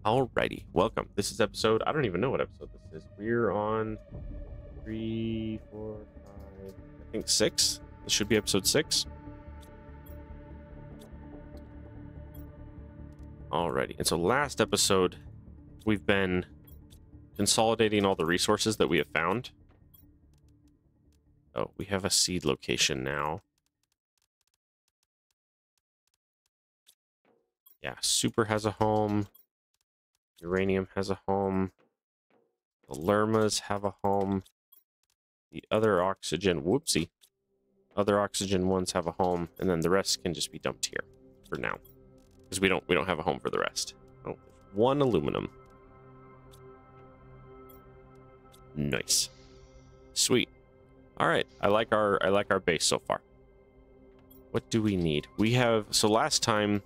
Alrighty, welcome. This is episode, I don't even know what episode this is. We're on 3, 4, 5, I think 6. This should be episode 6. Alrighty, and so last episode, we've been consolidating all the resources that we have found. Oh, we have a seed location now. Yeah, Super has a home. Uranium has a home. The Lermas have a home. The other oxygen, whoopsie. Other oxygen ones have a home, and then the rest can just be dumped here for now. Because we don't have a home for the rest. Oh, one aluminum. Nice. Sweet. Alright, I like our base so far. What do we need? We have, so last time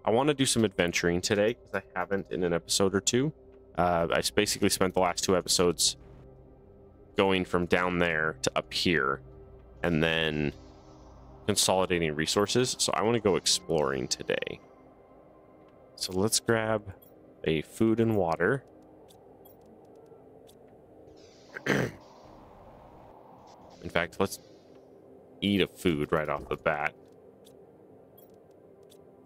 I want to do some adventuring today, because I haven't in an episode or two. I basically spent the last 2 episodes going from down there to up here, and then consolidating resources. So I want to go exploring today. So let's grab a food and water. In fact, let's eat a food right off the bat.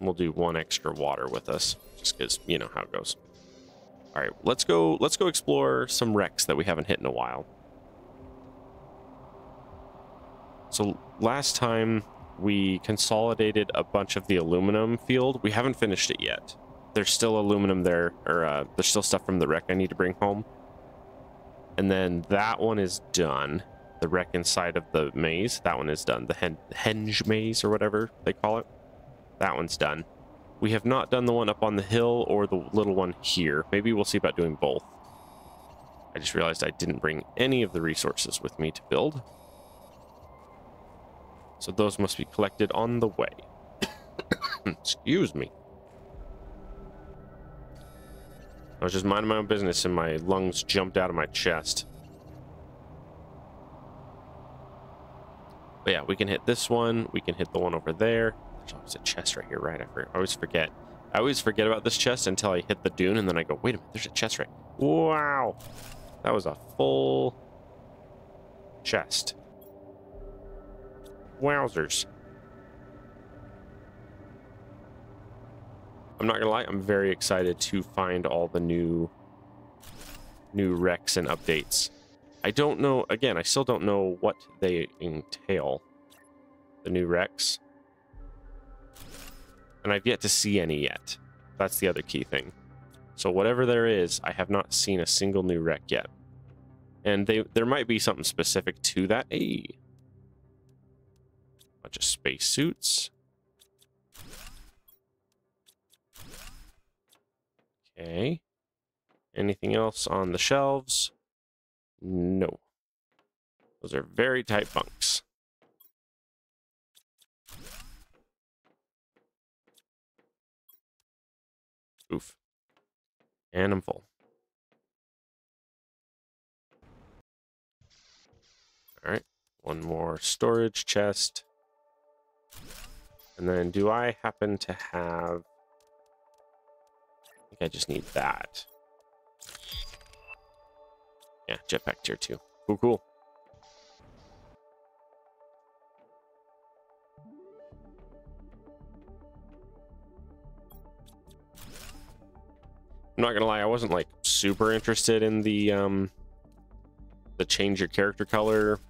We'll do 1 extra water with us, just because you know how it goes. All right, let's go explore some wrecks that we haven't hit in a while. So last time we consolidated a bunch of the aluminum field. We haven't finished it yet. There's still aluminum there, or there's still stuff from the wreck I need to bring home. And then that one is done. The wreck inside of the maze, that one is done. The henge maze or whatever they call it. That one's done. We have not done the one up on the hill or the little one here. Maybe we'll see about doing both. I just realized I didn't bring any of the resources with me to build. So those must be collected on the way. Excuse me. I was just minding my own business and my lungs jumped out of my chest. But yeah, we can hit this one. We can hit the one over there. There's always a chest right here, right? I always forget. I always forget about this chest until I hit the dune, and then I go, wait a minute, there's a chest right. Wow. That was a full chest. Wowzers. I'm not gonna lie, I'm very excited to find all the new wrecks and updates. I don't know, again, I still don't know what they entail, the new wrecks. And I've yet to see any yet. That's the other key thing. So whatever there is, I have not seen a single new wreck yet. And there might be something specific to that. Hey. Bunch of spacesuits. Okay. Anything else on the shelves? No. Those are very tight bunks. Oof. And I'm full. Alright. One more storage chest. And then do I happen to have... I think I just need that. Yeah, jetpack tier 2. Cool, cool. I'm not gonna lie, I wasn't like super interested in the change your character color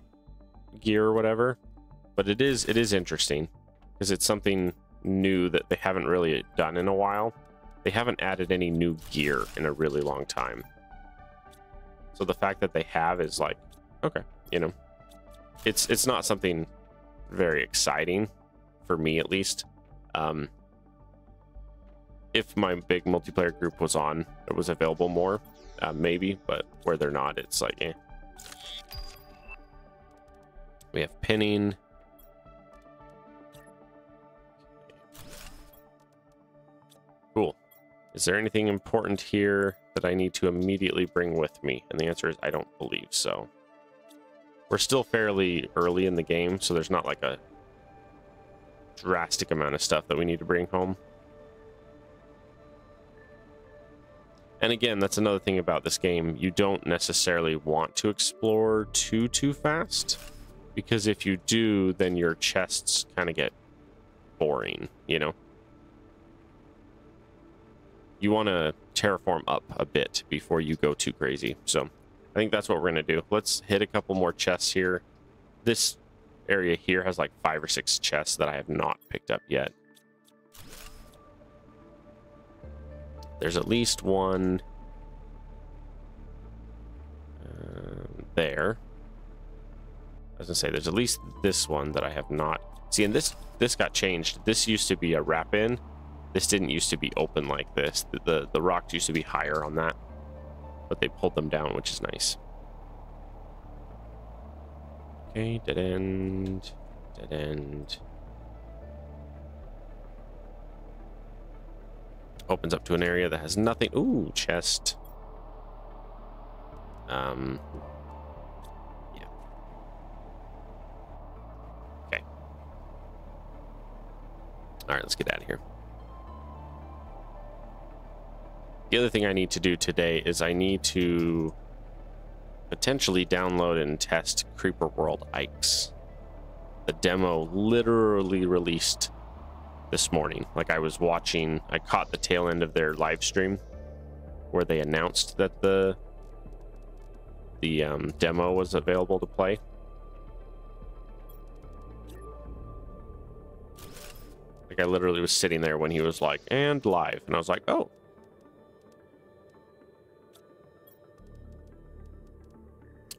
gear or whatever, but it is interesting because it's something new that they haven't really done in a while. They haven't added any new gear in a really long time. So the fact that they have is like, okay, you know, it's not something very exciting for me at least. If my big multiplayer group was on, it was available more, maybe, but where they're not, it's like, eh. We have pinning. Cool. Is there anything important here that I need to immediately bring with me? And the answer is I don't believe so. We're still fairly early in the game, so there's not like a drastic amount of stuff that we need to bring home. And again, that's another thing about this game. You don't necessarily want to explore too fast, because if you do, then your chests kind of get boring, you know? You want to terraform up a bit before you go too crazy. So I think that's what we're going to do. Let's hit a couple more chests here. This area here has like 5 or 6 chests that I have not picked up yet. There's at least one there. I was gonna say there's at least this one that I have not. See, and this got changed. This used to be a wrap-in. This didn't used to be open like this. The rocks used to be higher on that, but they pulled them down, which is nice. Okay, dead end, dead end. Opens up to an area that has nothing. Ooh, chest. Yeah. Okay. All right, let's get out of here. The other thing I need to do today is I need to potentially download and test Creeper World Ikes. The demo literally released this morning. Like, I was watching, I caught the tail end of their live stream where they announced that the demo was available to play. Like, I literally was sitting there when he was like, and live, and I was like, oh.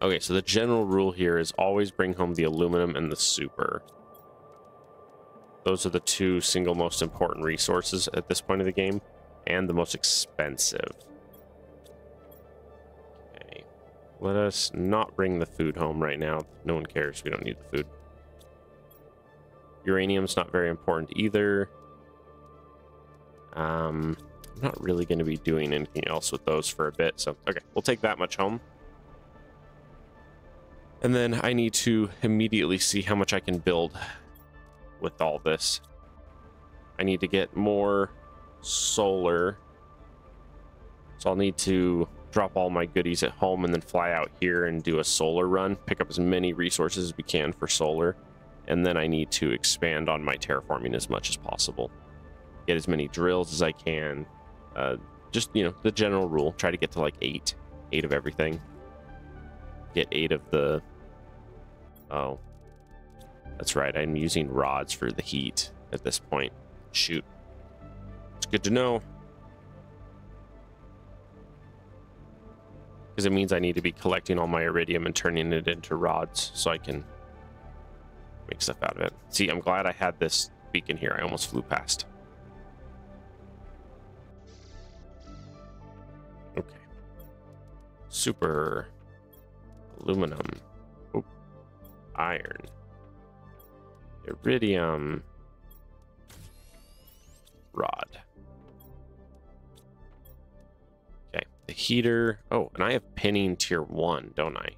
Okay, so the general rule here is always bring home the aluminum and the super. Those are the 2 single most important resources at this point of the game, and the most expensive. Okay, let us not bring the food home right now. No one cares, we don't need the food. Uranium's not very important either. I'm not really going to be doing anything else with those for a bit, so okay, we'll take that much home. And then I need to immediately see how much I can build with all this. I need to get more solar. So I'll need to drop all my goodies at home and then fly out here and do a solar run. Pick up as many resources as we can for solar. And then I need to expand on my terraforming as much as possible. Get as many drills as I can. Just, you know, the general rule. Try to get to like 8 of everything. Get 8 of the... Oh. That's right, I'm using rods for the heat at this point. Shoot. It's good to know. Because it means I need to be collecting all my iridium and turning it into rods so I can make stuff out of it. See, I'm glad I had this beacon here. I almost flew past. Okay. Super. Aluminum. Oh. Iron. Iridium. Rod. Okay, the heater. Oh, and I have pinning tier 1, don't I?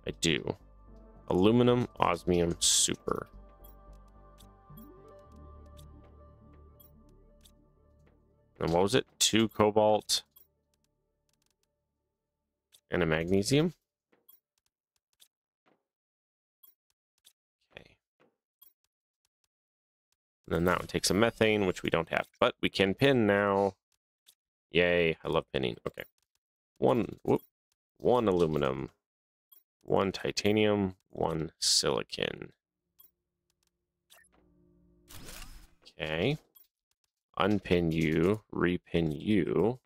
I do. Aluminum, osmium, super. And what was it? 2 cobalt and a magnesium? And then that one takes a methane, which we don't have, but we can pin now. Yay, I love pinning. Okay. One aluminum, 1 titanium, 1 silicon. Okay. Unpin you, repin you.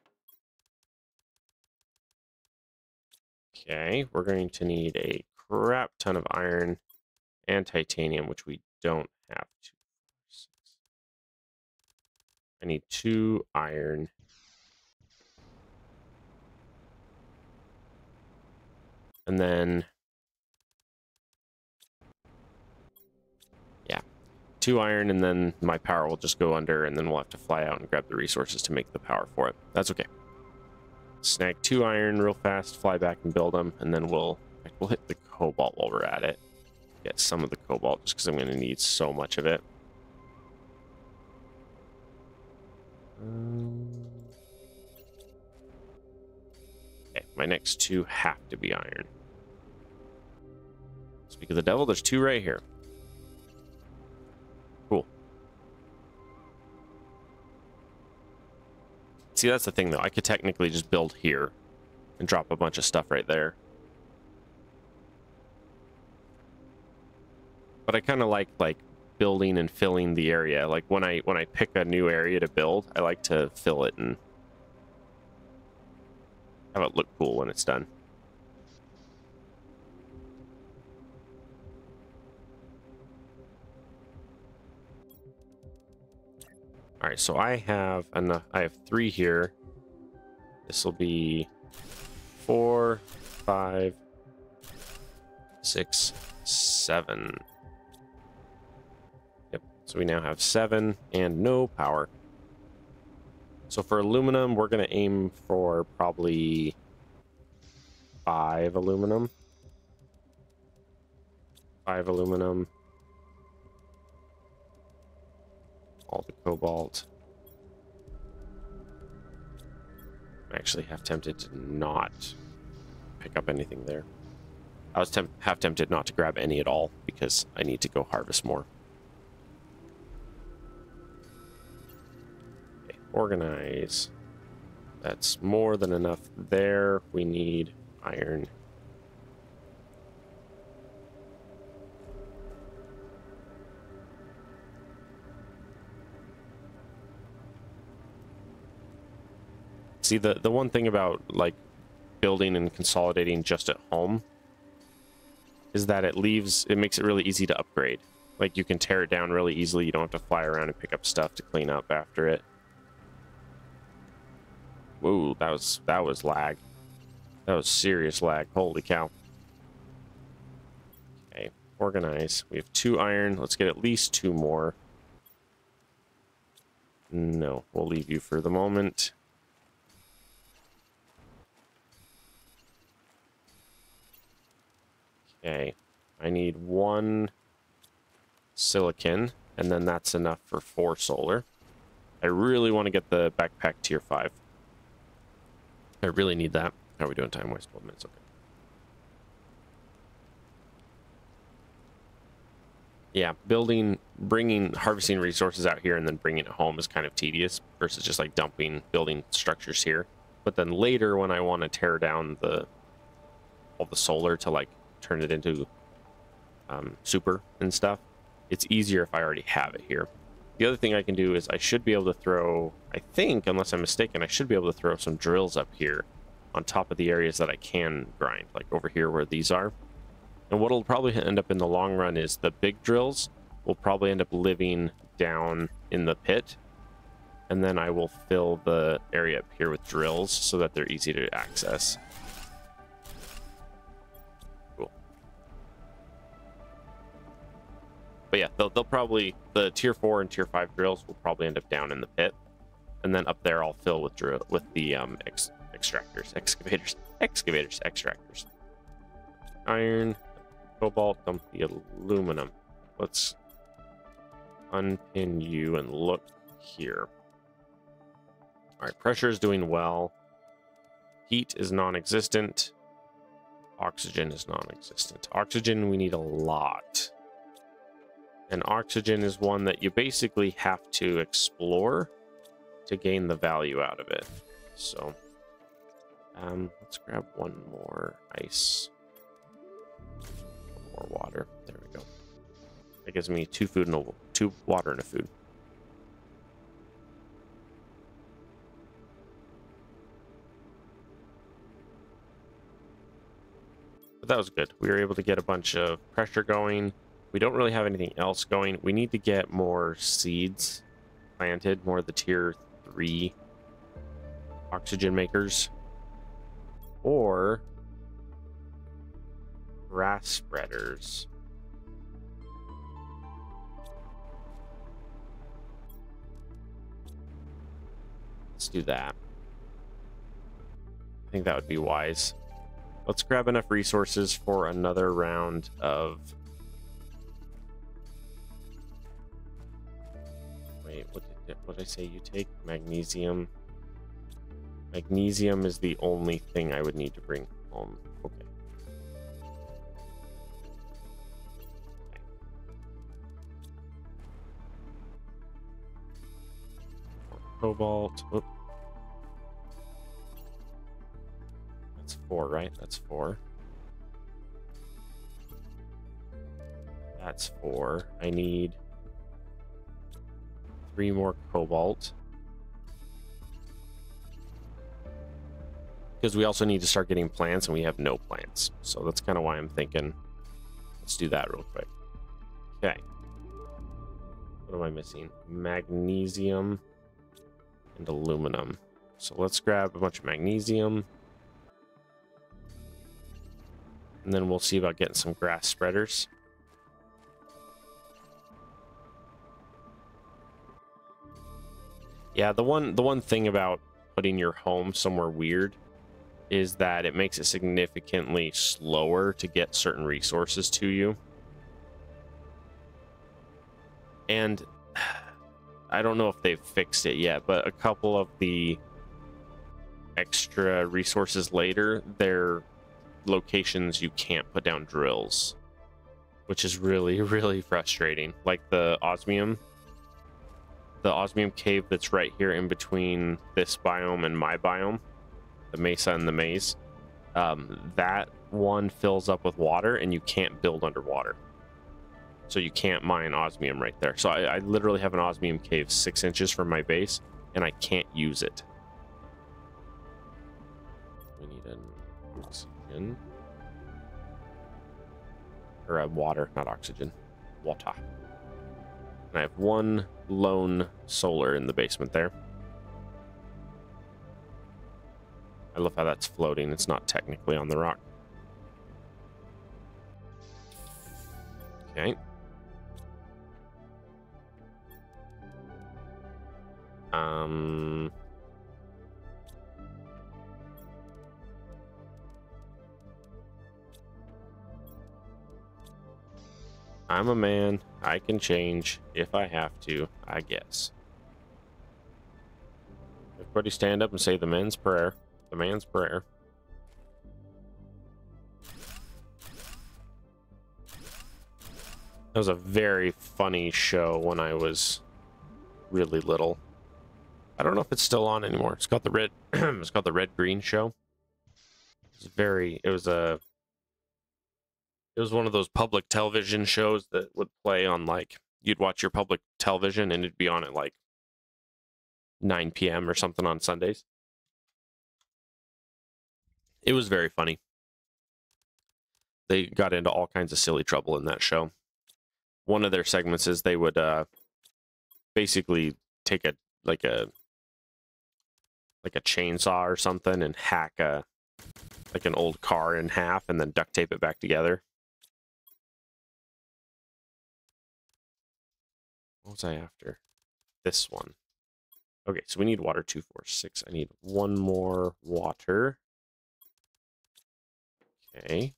Okay, we're going to need a crap ton of iron and titanium, which we don't have to. I need 2 iron. And then, yeah, 2 iron, and then my power will just go under, and then we'll have to fly out and grab the resources to make the power for it. That's okay. Snag 2 iron real fast, fly back and build them, and then we'll hit the cobalt while we're at it. Get some of the cobalt, just because I'm going to need so much of it. my next two have to be iron. Speak of the devil, there's two right here. Cool. See, that's the thing, though. I could technically just build here and drop a bunch of stuff right there. But I kind of like building and filling the area. Like when I pick a new area to build, I like to fill it and have it look cool when it's done. All right, so I have enough. I have 3 here. This will be 4, 5, 6, 7. Yep. So we now have 7 and no power. So for aluminum, we're going to aim for probably 5 aluminum. 5 aluminum. All the cobalt. I'm actually half tempted to not pick up anything there. I was half tempted not to grab any at all because I need to go harvest more. Okay, organize. That's more than enough there. We need iron. See, the one thing about like building and consolidating just at home is that it makes it really easy to upgrade. Like you can tear it down really easily. You don't have to fly around and pick up stuff to clean up after it. Whoa, that was lag. That was serious lag. Holy cow. Okay, organize. We have 2 iron. Let's get at least 2 more. No, we'll leave you for the moment. Okay, I need 1 silicon, and then that's enough for 4 solar. I really want to get the backpack tier 5. I really need that. How are we doing time-wise? 12 minutes, okay. Yeah, bringing harvesting resources out here and then bringing it home is kind of tedious versus just like building structures here. But then later when I want to tear down all the solar to like turn it into super and stuff, it's easier if I already have it here. The other thing I can do is I should be able to throw, I think, unless I'm mistaken, I should be able to throw some drills up here on top of the areas that I can grind, like over here where these are. And what'll probably end up in the long run is the big drills will probably end up living down in the pit. And then I will fill the area up here with drills so that they're easy to access. But yeah, they'll probably, the tier 4 and tier 5 drills will probably end up down in the pit. And then up there I'll fill with the extractors. Iron, cobalt, dump the aluminum. Let's unpin you and look here. Alright, pressure is doing well. Heat is non-existent. Oxygen is non-existent. Oxygen we need a lot. And oxygen is one that you basically have to explore to gain the value out of it. So, let's grab 1 more ice. 1 more water. There we go. That gives me 2 food and 2 water and a food. But that was good. We were able to get a bunch of pressure going. We don't really have anything else going. We need to get more seeds planted, more of the tier 3 oxygen makers. Or grass spreaders. Let's do that. I think that would be wise. Let's grab enough resources for another round of... Wait, what did I say you take? Magnesium. Magnesium is the only thing I would need to bring home. Okay. Cobalt. Oop. That's 4, right? That's 4. That's 4. I need 3 more cobalt. Because we also need to start getting plants, and we have no plants. So that's kind of why I'm thinking, let's do that real quick. Okay. What am I missing? Magnesium and aluminum. So let's grab a bunch of magnesium. And then we'll see about getting some grass spreaders. Yeah, the one thing about putting your home somewhere weird is that it makes it significantly slower to get certain resources to you. And I don't know if they've fixed it yet, but a couple of the extra resources later, they're locations you can't put down drills, which is really, really frustrating. Like the osmium cave that's right here in between this biome and my biome, the mesa and the maze. That one fills up with water, and you can't build underwater. So you can't mine osmium right there. So I literally have an osmium cave 6 inches from my base, and I can't use it. We need an oxygen. Or a water, not oxygen. Water. And I have 1 lone solar in the basement there. I love how that's floating. It's not technically on the rock. Okay. I'm a man. I can change if I have to, I guess. Everybody stand up and say the men's prayer. The man's prayer. That was a very funny show when I was really little. I don't know if it's still on anymore. It's got the red it's got the red green show. It was one of those public television shows that would play on, like, you'd watch your public television and it'd be on at like 9 p.m. or something on Sundays. It was very funny. They got into all kinds of silly trouble in that show. One of their segments is they would basically take a chainsaw or something and hack an old car in half and then duct tape it back together. What was I after? This one. Okay, so we need water 2, 4, 6. I need 1 more water. Okay.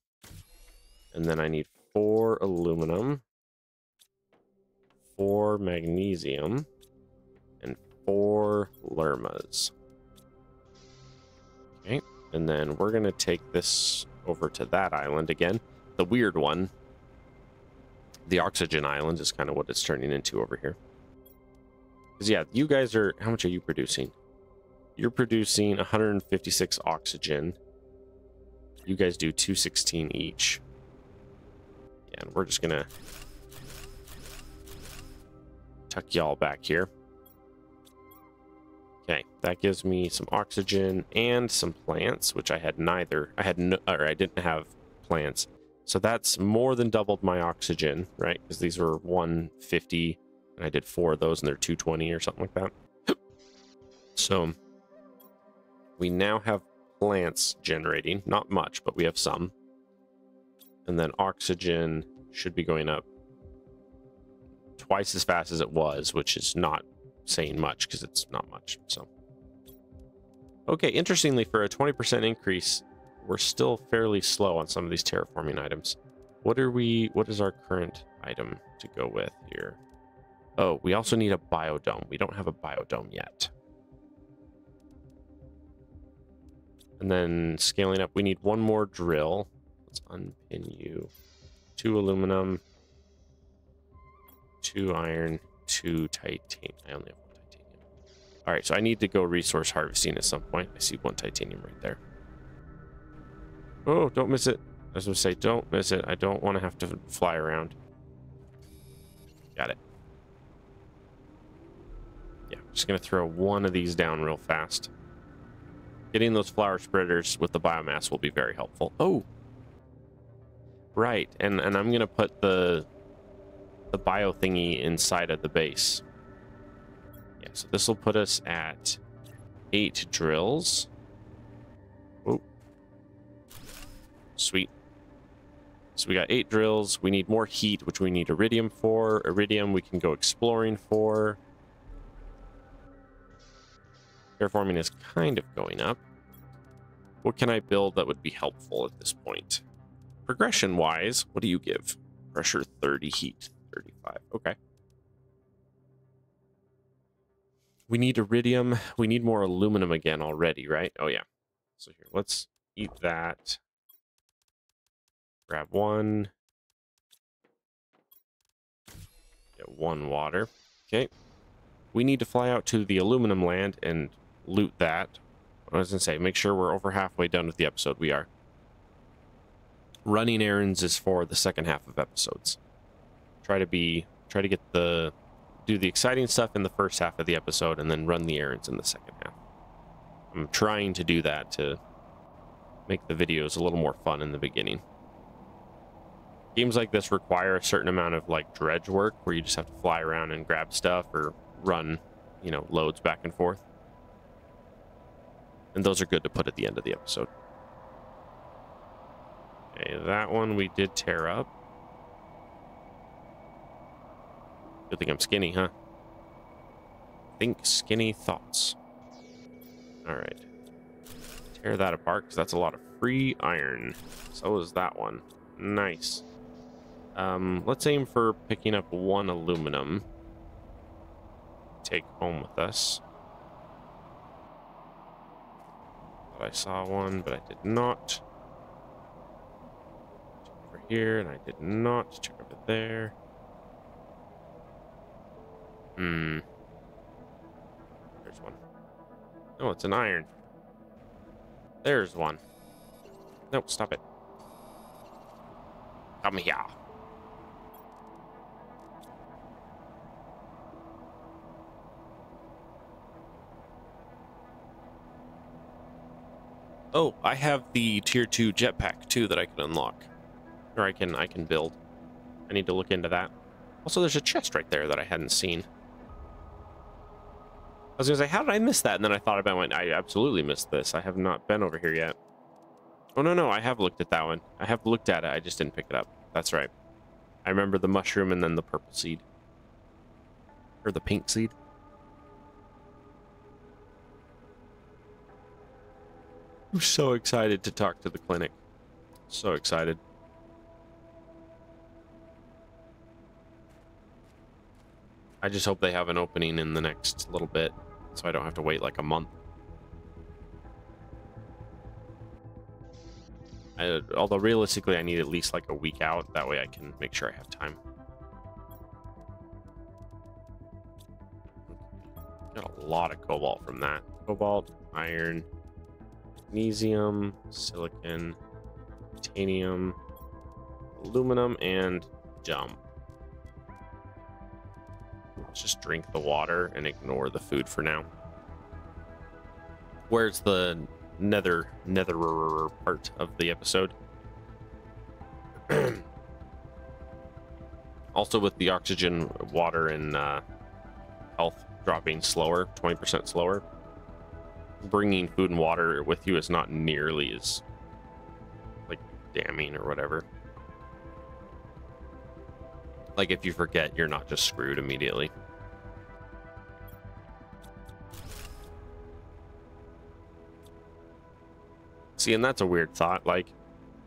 And then I need 4 aluminum, 4 magnesium, and 4 lermas. Okay, and then we're going to take this over to that island again. The weird one. The oxygen island is kind of what it's turning into over here. Because, yeah, you guys are... How much are you producing? You're producing 156 oxygen. You guys do 216 each. Yeah, and we're just going to tuck y'all back here. Okay, that gives me some oxygen and some plants, which I had neither. I didn't have plants. So that's more than doubled my oxygen, right? Because these were 150, and I did 4 of those, and they're 220 or something like that. So we now have plants generating. Not much, but we have some. And then oxygen should be going up twice as fast as it was, which is not saying much because it's not much. So, okay, interestingly, for a 20% increase, we're still fairly slow on some of these terraforming items. What is our current item to go with here? Oh, we also need a biodome. We don't have a biodome yet. And then scaling up, we need one more drill. Let's unpin you. 2 aluminum, 2 iron, 2 titanium. I only have 1 titanium. All right, so I need to go resource harvesting at some point. I see 1 titanium right there. Oh, don't miss it. I was going to say, don't miss it. I don't want to have to fly around. Got it. Yeah, I'm just going to throw one of these down real fast. Getting those flower spreaders with the biomass will be very helpful. Oh, right. And I'm going to put the bio thingy inside of the base. Yeah, so this will put us at 8 drills. Oh, sweet. So we got 8 drills. We need more heat, which we need iridium for. Iridium we can go exploring for. Terraforming is kind of going up. What can I build that would be helpful at this point? Progression-wise, what do you give? Pressure 30, heat 35. Okay. We need iridium. We need more aluminum again already, right? Oh, yeah. So here, let's eat that. Grab 1. Get 1 water. Okay. We need to fly out to the aluminum land and loot that. I was going to say, make sure we're over halfway done with the episode. We are. Running errands is for the second half of episodes. Try to get do the exciting stuff in the first half of the episode and then run the errands in the second half. I'm trying to do that to make the videos a little more fun in the beginning. Games like this require a certain amount of like dredge work where you just have to fly around and grab stuff or run, you know, loads back and forth. And those are good to put at the end of the episode. Okay, that one we did tear up. Good thing I'm skinny, huh? Think skinny thoughts. Alright. Tear that apart, because that's a lot of free iron. So is that one. Nice. Let's aim for picking up 1 aluminum. Take home with us. Thought I saw one, but I did not. Check over here, and I did not. Check over there. There's one. Oh, it's an iron. There's one. No, stop it. Come here. Oh, I have the tier 2 jetpack too that I can unlock. Or I can build. I need to look into that. Also, there's a chest right there that I hadn't seen. I was gonna say, how did I miss that? And then I thought about it, I absolutely missed this. I have not been over here yet. Oh, no, I have looked at that one. I have looked at it, I just didn't pick it up. That's right. I remember the mushroom and then the purple seed. Or the pink seed. I'm so excited to talk to the clinic. So excited. I just hope they have an opening in the next little bit, so I don't have to wait like a month. Although realistically, I need at least like a week out. That way I can make sure I have time. Got a lot of cobalt from that. Cobalt, iron, magnesium, silicon, titanium, aluminum, and jump. Let's just drink the water and ignore the food for now. Where's the nether part of the episode? Also, with the oxygen, water, and health dropping slower, 20% slower, bringing food and water with you is not nearly as like damning or whatever. Like if you forget, you're not just screwed immediately. See, and that's a weird thought. Like,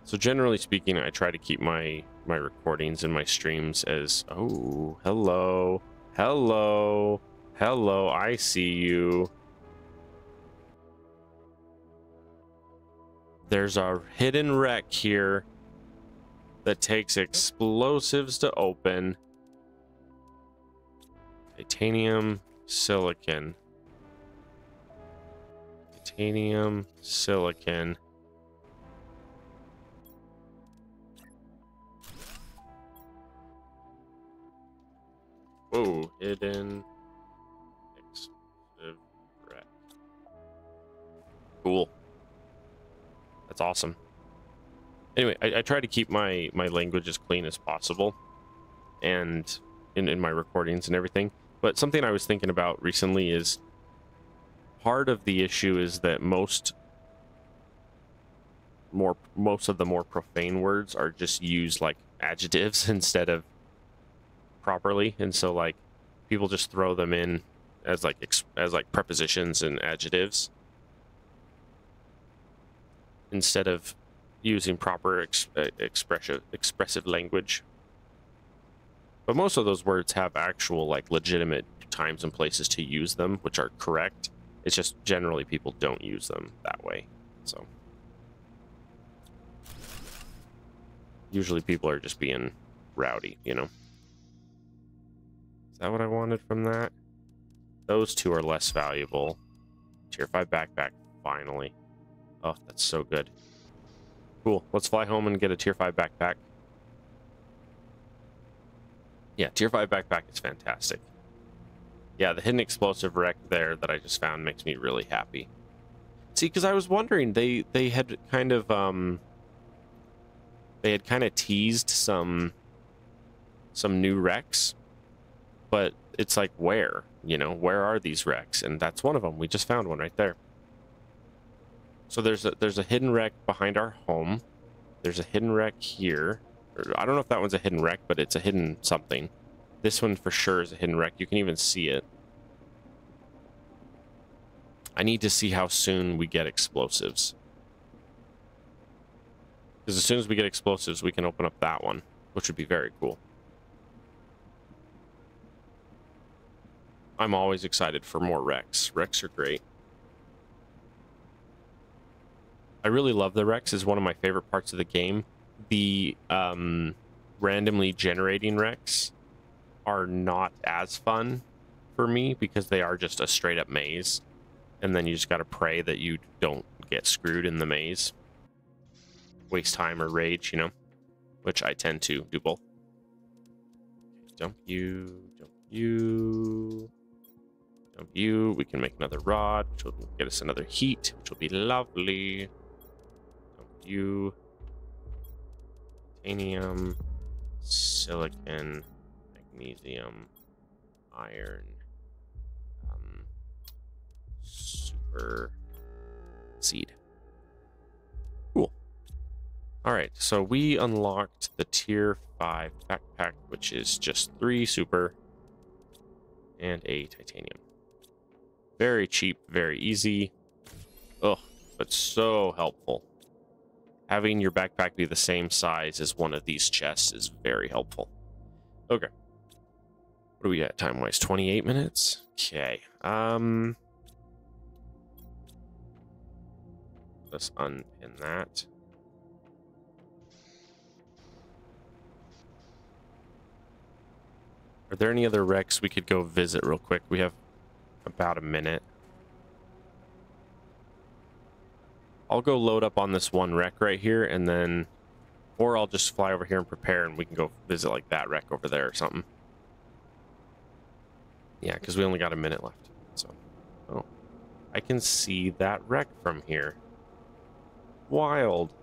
so generally speaking, I try to keep my recordings and my streams as, oh, hello, I see you. There's a hidden wreck here that takes explosives to open. Titanium, silicon. Titanium, silicon. Whoa, hidden explosive wreck. Cool. That's awesome. Anyway, I try to keep my language as clean as possible, and in my recordings and everything. But something I was thinking about recently is part of the issue is that most of the more profane words are just used like adjectives instead of properly, and so like people just throw them in as like prepositions and adjectives instead of using proper expressive language. But most of those words have actual like legitimate times and places to use them, which are correct. It's just generally people don't use them that way. So usually people are just being rowdy, you know. Is that what I wanted from that? Those two are less valuable. Tier 5 backpack, finally. Oh, that's so good. Cool. Let's fly home and get a Tier 5 backpack. Yeah, Tier 5 backpack is fantastic. Yeah, the hidden explosive wreck there that I just found makes me really happy. See, because I was wondering, they had kind of teased some new wrecks, but it's like, where? You know, where are these wrecks? And that's one of them. We just found one right there. So there's a hidden wreck behind our home. There's a hidden wreck here. I don't know if that one's a hidden wreck, but it's a hidden something. This one for sure is a hidden wreck. You can even see it. I need to see how soon we get explosives. Because as soon as we get explosives, we can open up that one, which would be very cool. I'm always excited for more wrecks. Wrecks are great. I really love the wrecks. It's one of my favorite parts of the game. The randomly generating wrecks are not as fun for me because they are just a straight up maze, and then you just got to pray that you don't get screwed in the maze, waste time or rage, you know, which I tend to do both. Dump you, dump you, dump you. We can make another rod, which will get us another heat, which will be lovely. Dump you. Titanium, silicon, magnesium, iron, super seed. Cool. All right, so we unlocked the tier 5 backpack, which is just 3 super and a titanium. Very cheap, very easy. Oh, but so helpful. Having your backpack be the same size as one of these chests is very helpful. Okay. What do we got time-wise? 28 minutes? Okay. Let's unpin that. Are there any other wrecks we could go visit real quick? We have about a minute. I'll go load up on this one wreck right here, and then, or I'll just fly over here and prepare, and we can go visit like that wreck over there or something. Yeah, because we only got a minute left. So, oh, I can see that wreck from here. Wild.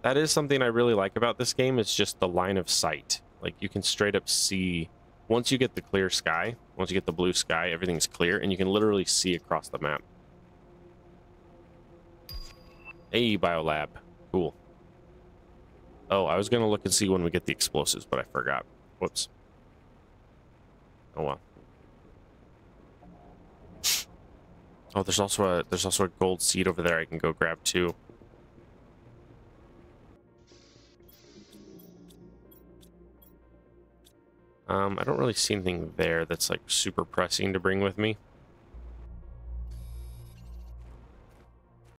That is something I really like about this game. It's just the line of sight. Like, you can straight up see, once you get the clear sky, once you get the blue sky, everything's clear, and you can literally see across the map. Hey, Biolab. Cool. Oh, I was going to look and see when we get the explosives, but I forgot. Whoops. Oh, well. Oh, there's also a gold seed over there I can go grab too. I don't really see anything there that's like super pressing to bring with me.